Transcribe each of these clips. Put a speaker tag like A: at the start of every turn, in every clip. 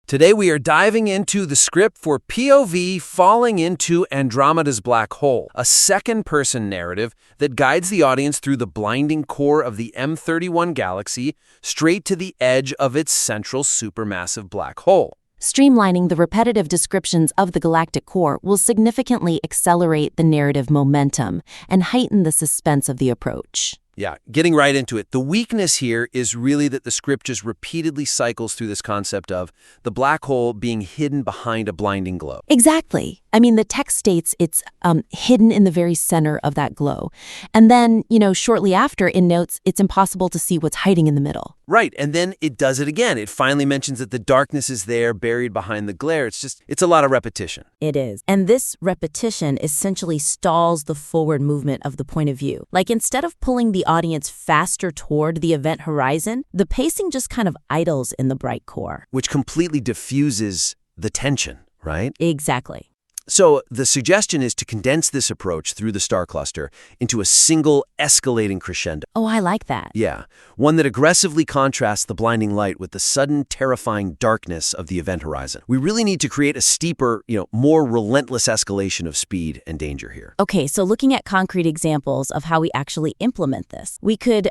A: Today we are diving into the script for POV Falling into Andromeda's Black Hole, a second-person narrative that guides the audience through the blinding core of the M31 galaxy straight to the edge of its central supermassive black hole.
B: Streamlining the repetitive descriptions of the galactic core will significantly accelerate the narrative momentum and heighten the suspense of the approach.
A: Yeah, getting right into it. The weakness here is really that the script just repeatedly cycles through this concept of the black hole being hidden behind a blinding glow.
B: Exactly. I mean, the text states it's hidden in the very center of that glow. And then, shortly after, it notes it's impossible to see what's hiding in the middle.
A: Right, and then it does it again. It finally mentions that the darkness is there, buried behind the glare. It's a lot of repetition.
B: It is. And this repetition essentially stalls the forward movement of the point of view. Like, instead of pulling the audience faster toward the event horizon, the pacing just kind of idles in the bright core.
A: Which completely diffuses the tension, right?
B: Exactly.
A: So the suggestion is to condense this approach through the star cluster into a single escalating crescendo.
B: Oh, I like that.
A: Yeah, one that aggressively contrasts the blinding light with the sudden, terrifying darkness of the event horizon. We really need to create a steeper, more relentless escalation of speed and danger here.
B: Okay, so looking at concrete examples of how we actually implement this, we could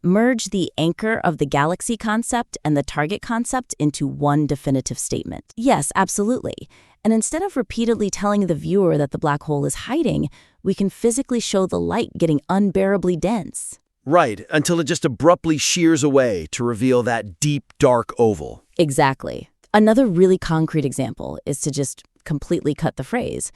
B: merge the anchor of the galaxy concept and the target concept into one definitive statement. Yes, absolutely. And instead of repeatedly telling the viewer that the black hole is hiding, we can physically show the light getting unbearably dense.
A: Right, until it just abruptly shears away to reveal that deep, dark oval.
B: Exactly. Another really concrete example is to just completely cut the phrase,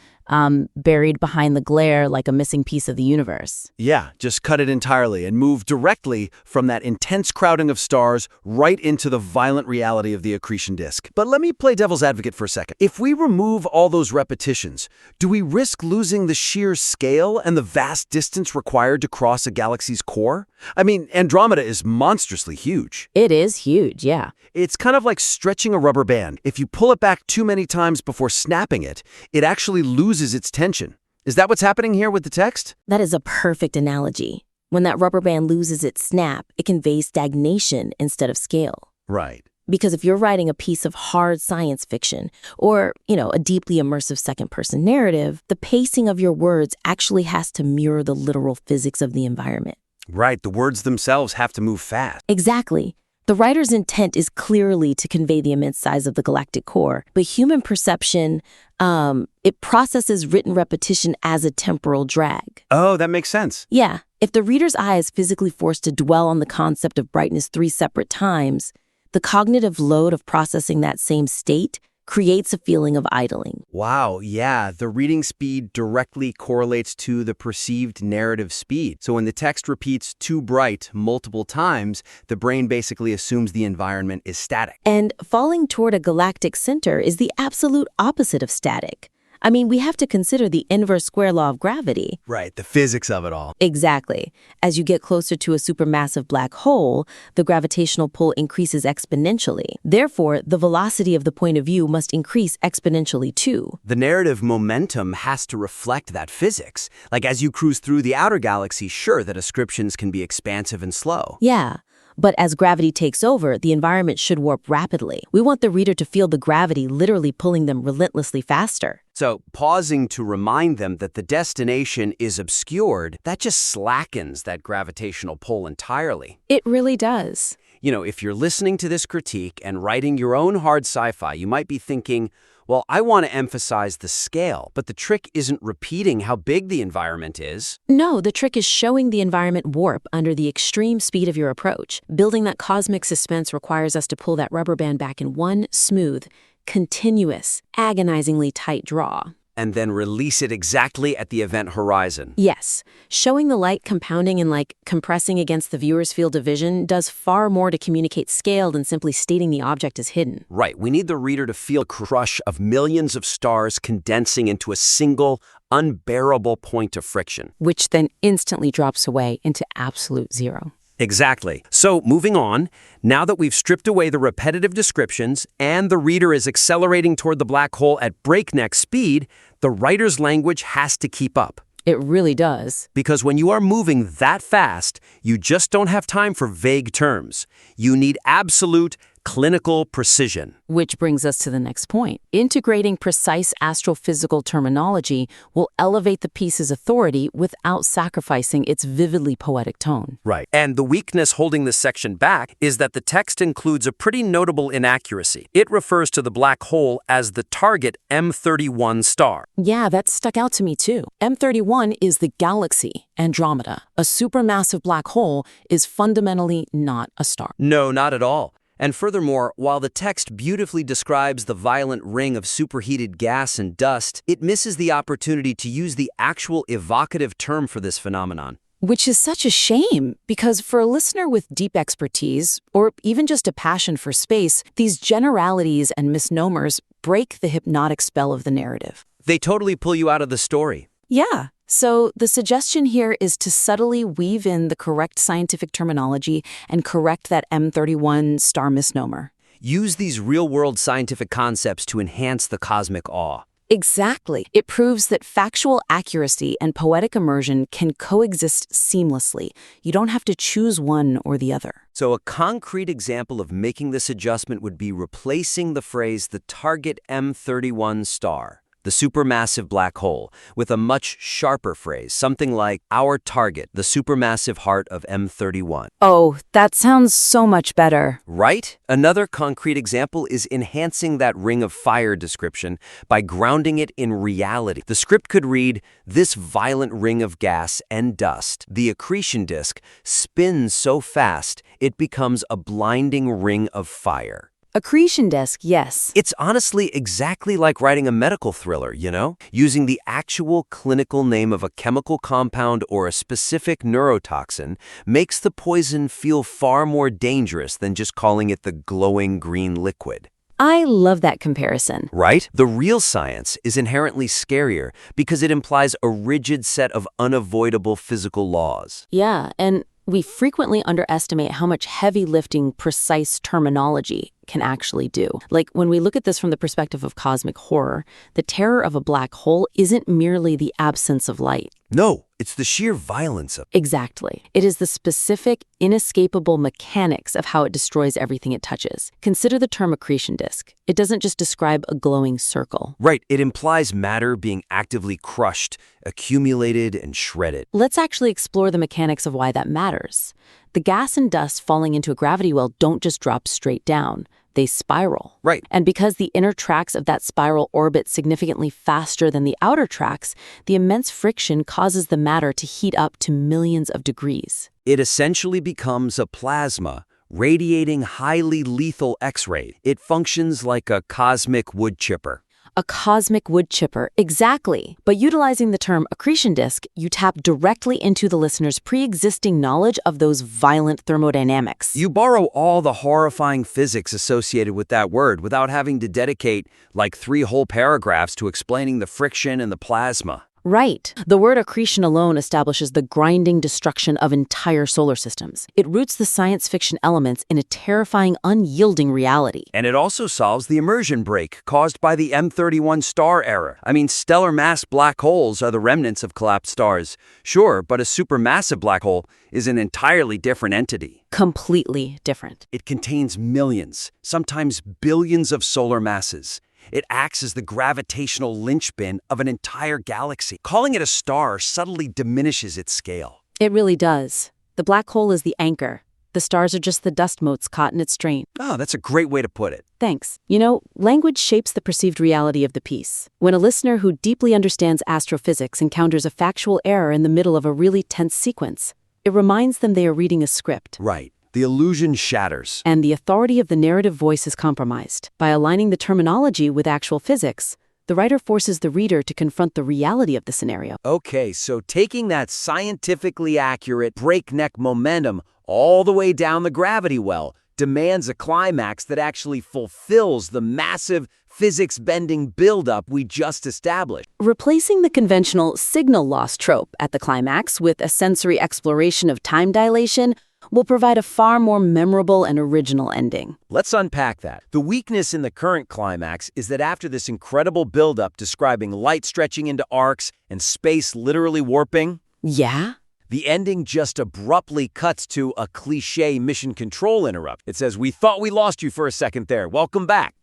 B: buried behind the glare like a missing piece of the universe.
A: Yeah, just cut it entirely and move directly from that intense crowding of stars right into the violent reality of the accretion disk. But let me play devil's advocate for a second. If we remove all those repetitions, do we risk losing the sheer scale and the vast distance required to cross a galaxy's core? I mean, Andromeda is monstrously huge.
B: It is huge, yeah.
A: It's kind of like stretching a rubber band. If you pull it back too many times before snapping it, it actually loses its tension. Is that what's happening here with the text?
B: That is a perfect analogy. When that rubber band loses its snap, it conveys stagnation instead of scale.
A: Right.
B: Because if you're writing a piece of hard science fiction or, a deeply immersive second-person narrative, the pacing of your words actually has to mirror the literal physics of the environment.
A: Right, the words themselves have to move fast.
B: Exactly. The writer's intent is clearly to convey the immense size of the galactic core, but human perception, it processes written repetition as a temporal drag.
A: Oh, that makes sense.
B: Yeah. If the reader's eye is physically forced to dwell on the concept of brightness 3 separate times, the cognitive load of processing that same state creates a feeling of idling.
A: Wow, yeah, the reading speed directly correlates to the perceived narrative speed. So when the text repeats too bright multiple times, the brain basically assumes the environment is static.
B: And falling toward a galactic center is the absolute opposite of static. I mean, we have to consider the inverse square law of gravity.
A: Right, the physics of it all.
B: Exactly. As you get closer to a supermassive black hole, the gravitational pull increases exponentially. Therefore, the velocity of the point of view must increase exponentially too.
A: The narrative momentum has to reflect that physics. Like as you cruise through the outer galaxy, sure, the descriptions can be expansive and slow.
B: Yeah. But as gravity takes over, the environment should warp rapidly. We want the reader to feel the gravity literally pulling them relentlessly faster.
A: So pausing to remind them that the destination is obscured, that just slackens that gravitational pull entirely.
B: It really does.
A: If you're listening to this critique and writing your own hard sci-fi, you might be thinking, well, I want to emphasize the scale, but the trick isn't repeating how big the environment is.
B: No, the trick is showing the environment warp under the extreme speed of your approach. Building that cosmic suspense requires us to pull that rubber band back in one smooth, continuous, agonizingly tight draw.
A: And then release it exactly at the event horizon.
B: Yes. Showing the light compounding and compressing against the viewer's field of vision does far more to communicate scale than simply stating the object is hidden.
A: Right. We need the reader to feel the crush of millions of stars condensing into a single, unbearable point of friction.
B: Which then instantly drops away into absolute zero.
A: Exactly. So moving on, now that we've stripped away the repetitive descriptions and the reader is accelerating toward the black hole at breakneck speed, the writer's language has to keep up.
B: It really does.
A: Because when you are moving that fast, you just don't have time for vague terms. You need absolute, clinical precision.
B: Which brings us to the next point. Integrating precise astrophysical terminology will elevate the piece's authority without sacrificing its vividly poetic tone.
A: Right. And the weakness holding this section back is that the text includes a pretty notable inaccuracy. It refers to the black hole as the target M31 star.
B: Yeah, that stuck out to me too. M31 is the galaxy, Andromeda. A supermassive black hole is fundamentally not a star.
A: No, not at all. And furthermore, while the text beautifully describes the violent ring of superheated gas and dust, it misses the opportunity to use the actual evocative term for this phenomenon.
B: Which is such a shame, because for a listener with deep expertise, or even just a passion for space, these generalities and misnomers break the hypnotic spell of the narrative.
A: They totally pull you out of the story.
B: Yeah. So the suggestion here is to subtly weave in the correct scientific terminology and correct that M31 star misnomer.
A: Use these real-world scientific concepts to enhance the cosmic awe.
B: Exactly. It proves that factual accuracy and poetic immersion can coexist seamlessly. You don't have to choose one or the other.
A: So a concrete example of making this adjustment would be replacing the phrase the target M31 star, the supermassive black hole, with a much sharper phrase, something like our target, the supermassive heart of M31.
B: Oh, that sounds so much better.
A: Right? Another concrete example is enhancing that ring of fire description by grounding it in reality. The script could read, this violent ring of gas and dust, the accretion disk, spins so fast it becomes a blinding ring of fire.
B: Accretion disk, yes.
A: It's honestly exactly like writing a medical thriller, you know? Using the actual clinical name of a chemical compound or a specific neurotoxin makes the poison feel far more dangerous than just calling it the glowing green liquid.
B: I love that comparison.
A: Right? The real science is inherently scarier because it implies a rigid set of unavoidable physical laws.
B: Yeah, and we frequently underestimate how much heavy lifting precise terminology can actually do. Like when we look at this from the perspective of cosmic horror, the terror of a black hole isn't merely the absence of light.
A: No, it's the sheer violence of it.
B: Exactly. It is the specific, inescapable mechanics of how it destroys everything it touches. Consider the term accretion disk. It doesn't just describe a glowing circle.
A: Right, it implies matter being actively crushed, accumulated, and shredded.
B: Let's actually explore the mechanics of why that matters. The gas and dust falling into a gravity well don't just drop straight down. They spiral.
A: Right.
B: And because the inner tracks of that spiral orbit significantly faster than the outer tracks, the immense friction causes the matter to heat up to millions of degrees.
A: It essentially becomes a plasma, radiating highly lethal X-ray. It functions like a cosmic wood chipper.
B: A cosmic wood chipper, exactly. But utilizing the term accretion disk, you tap directly into the listener's pre-existing knowledge of those violent thermodynamics.
A: You borrow all the horrifying physics associated with that word without having to dedicate like 3 whole paragraphs to explaining the friction and the plasma.
B: Right. The word accretion alone establishes the grinding destruction of entire solar systems. It roots the science fiction elements in a terrifying, unyielding reality.
A: And it also solves the immersion break caused by the M31 star error. I mean, stellar mass black holes are the remnants of collapsed stars. Sure, but a supermassive black hole is an entirely different entity.
B: Completely different.
A: It contains millions, sometimes billions of solar masses. It acts as the gravitational linchpin of an entire galaxy. Calling it a star subtly diminishes its scale.
B: It really does. The black hole is the anchor. The stars are just the dust motes caught in its strain.
A: Oh, that's a great way to put it.
B: Thanks. You know, language shapes the perceived reality of the piece. When a listener who deeply understands astrophysics encounters a factual error in the middle of a really tense sequence, it reminds them they are reading a script.
A: Right. The illusion shatters.
B: And the authority of the narrative voice is compromised. By aligning the terminology with actual physics, the writer forces the reader to confront the reality of the scenario.
A: Okay, so taking that scientifically accurate breakneck momentum all the way down the gravity well demands a climax that actually fulfills the massive physics-bending buildup we just established.
B: Replacing the conventional signal loss trope at the climax with a sensory exploration of time dilation will provide a far more memorable and original ending.
A: Let's unpack that. The weakness in the current climax is that after this incredible buildup describing light stretching into arcs and space literally warping,
B: Yeah?
A: The ending just abruptly cuts to a cliché mission control interrupt. It says, "We thought we lost you for a second there. Welcome back."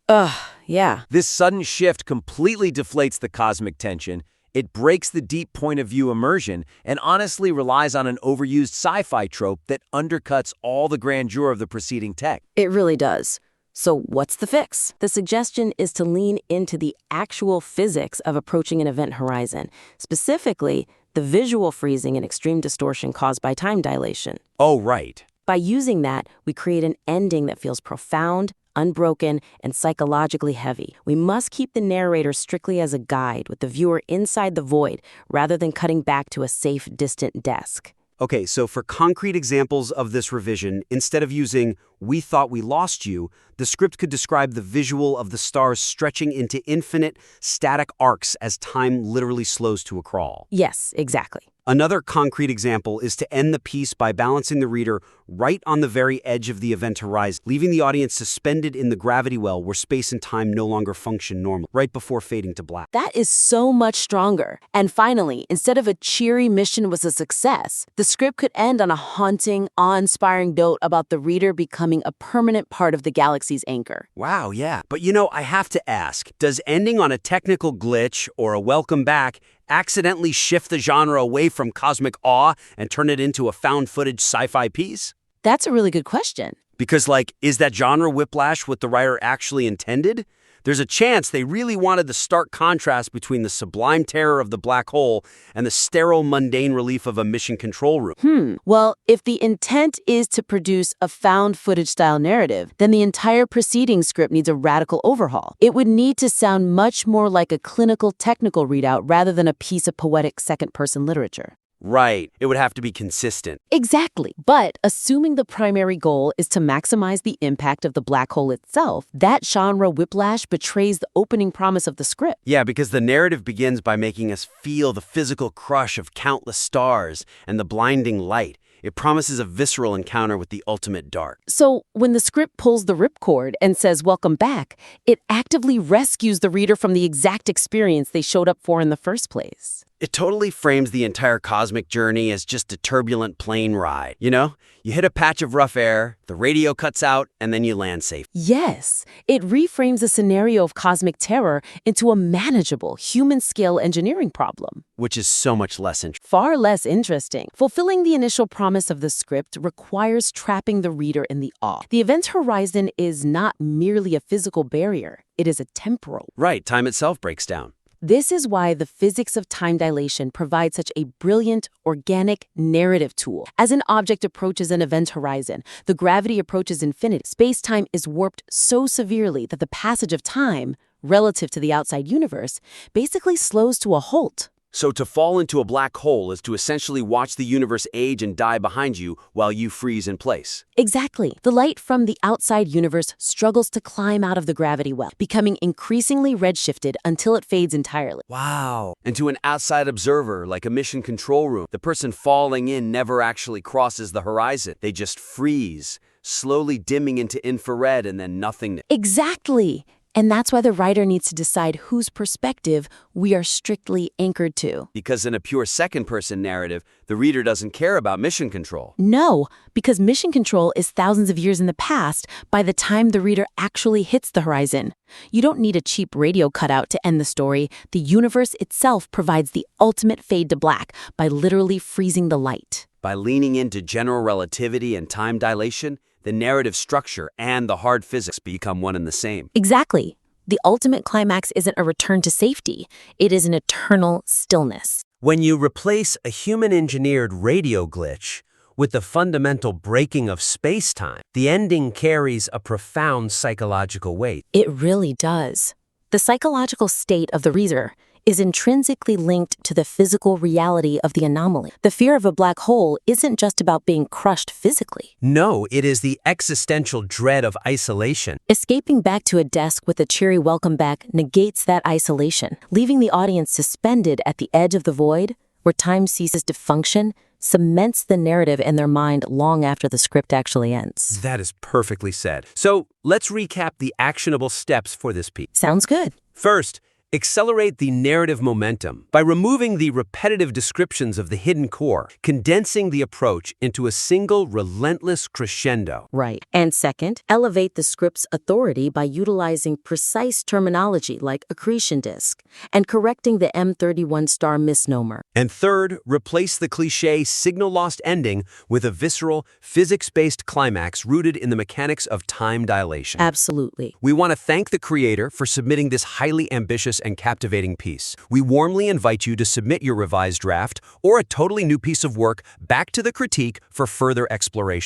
B: Yeah.
A: This sudden shift completely deflates the cosmic tension. It breaks the deep point of view immersion and honestly relies on an overused sci-fi trope that undercuts all the grandeur of the preceding tech.
B: It really does. So what's the fix? The suggestion is to lean into the actual physics of approaching an event horizon, specifically the visual freezing and extreme distortion caused by time dilation.
A: Oh, right.
B: By using that, we create an ending that feels profound, unbroken, and psychologically heavy. We must keep the narrator strictly as a guide, with the viewer inside the void, rather than cutting back to a safe, distant desk.
C: Okay, so for concrete examples of this revision, instead of using "we thought we lost you," the script could describe the visual of the stars stretching into infinite, static arcs as time literally slows to a crawl.
B: Yes, exactly.
C: Another concrete example is to end the piece by balancing the reader right on the very edge of the event horizon, leaving the audience suspended in the gravity well where space and time no longer function normally, right before fading to black.
B: That is so much stronger. And finally, instead of a cheery mission was a success, the script could end on a haunting, awe-inspiring note about the reader becoming a permanent part of the galaxy's anchor.
C: Wow, yeah. But I have to ask, does ending on a technical glitch or a welcome back accidentally shift the genre away from cosmic awe and turn it into a found footage sci-fi piece?
B: That's a really good question.
C: Because, is that genre whiplash what the writer actually intended? There's a chance they really wanted the stark contrast between the sublime terror of the black hole and the sterile, mundane relief of a mission control room.
B: Well, if the intent is to produce a found footage-style narrative, then the entire preceding script needs a radical overhaul. It would need to sound much more like a clinical, technical readout rather than a piece of poetic second-person literature.
C: Right. It would have to be consistent.
B: Exactly. But assuming the primary goal is to maximize the impact of the black hole itself, that genre whiplash betrays the opening promise of the script.
C: Yeah, because the narrative begins by making us feel the physical crush of countless stars and the blinding light. It promises a visceral encounter with the ultimate dark.
B: So when the script pulls the ripcord and says, "Welcome back," it actively rescues the reader from the exact experience they showed up for in the first place.
C: It totally frames the entire cosmic journey as just a turbulent plane ride. You hit a patch of rough air, the radio cuts out, and then you land safe.
B: Yes, it reframes a scenario of cosmic terror into a manageable, human-scale engineering problem.
C: Which is so much less interesting.
B: Far less interesting. Fulfilling the initial promise of the script requires trapping the reader in the awe. The event horizon is not merely a physical barrier, it is a temporal.
C: Right, time itself breaks down.
B: This is why the physics of time dilation provides such a brilliant, organic narrative tool. As an object approaches an event horizon, the gravity approaches infinity. Space-time is warped so severely that the passage of time, relative to the outside universe, basically slows to a halt.
C: So to fall into a black hole is to essentially watch the universe age and die behind you while you freeze in place.
B: Exactly. The light from the outside universe struggles to climb out of the gravity well, becoming increasingly redshifted until it fades entirely.
C: Wow. And to an outside observer, like a mission control room, the person falling in never actually crosses the horizon. They just freeze, slowly dimming into infrared and then nothingness.
B: Exactly. And that's why the writer needs to decide whose perspective we are strictly anchored to.
C: Because in a pure second-person narrative, the reader doesn't care about mission control.
B: No, because mission control is thousands of years in the past by the time the reader actually hits the horizon. You don't need a cheap radio cutout to end the story. The universe itself provides the ultimate fade to black by literally freezing the light.
C: By leaning into general relativity and time dilation, the narrative structure and the hard physics become one and the same.
B: Exactly. The ultimate climax isn't a return to safety. It is an eternal stillness.
D: When you replace a human-engineered radio glitch with the fundamental breaking of space-time, the ending carries a profound psychological weight.
B: It really does. The psychological state of the reader is intrinsically linked to the physical reality of the anomaly. The fear of a black hole isn't just about being crushed physically.
D: No, it is the existential dread of isolation.
B: Escaping back to a desk with a cheery welcome back negates that isolation, leaving the audience suspended at the edge of the void, where time ceases to function, cements the narrative in their mind long after the script actually ends.
D: That is perfectly said. So let's recap the actionable steps for this piece.
B: Sounds good.
D: First, Accelerate the narrative momentum by removing the repetitive descriptions of the hidden core, condensing the approach into a single relentless crescendo.
B: Right. And second, elevate the script's authority by utilizing precise terminology like accretion disk and correcting the M31 star misnomer.
D: And third, replace the cliché signal-lost ending with a visceral, physics-based climax rooted in the mechanics of time dilation.
B: Absolutely.
D: We want to thank the creator for submitting this highly ambitious and captivating piece. We warmly invite you to submit your revised draft or a totally new piece of work back to the critique for further exploration.